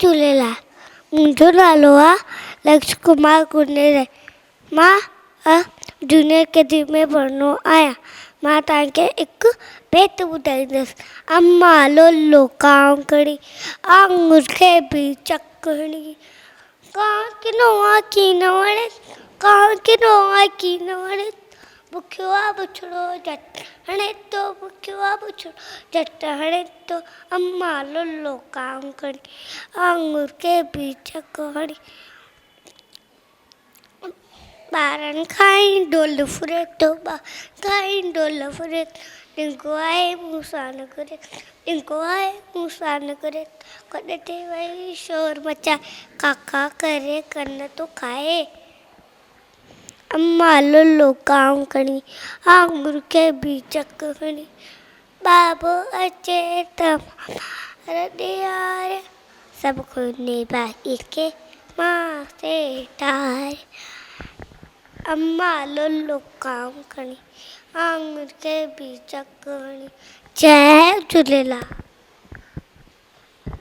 झूलेलाल। मुंहिंजो नालो आहे लक्ष्य कुमार कुनेर। मां जूनियर केजी में पढ़ंदो आहियां। मां तव्हांखे हिकु बेत ॿुधाईंदसि। अम्मा लोलो कांकड़ी आंगुर खे बि चकड़ी, कां किनो आहे की न वणे, कां किनो आहे की न वणे, बुखियो आहे बुछड़ो झटि हणे थो, बुखियो आहे बुछड़ो झटि हणे थो। अम्मा लोलो कांकड़ी आंगुर खे बि चकड़ी, ॿारनि खाई ढोल फुरे थो, खाई ढोल फुरे, टिंको आहे मूंसां न घुरे, टिंको आहे मूंसां न घुरे, कॾहिं ते वई शोर मचाए, काका करे कन थो खाए। अम्मा लोलो कांकड़ी आंगुर खे बि चकड़ी, बाबो अचे त ॾियारे, सभु कोने भाई खे मां से ठारे। अम्मा लोलो कांकड़ी आंगुर खे बि चकड़ी। जय झूलेलाल।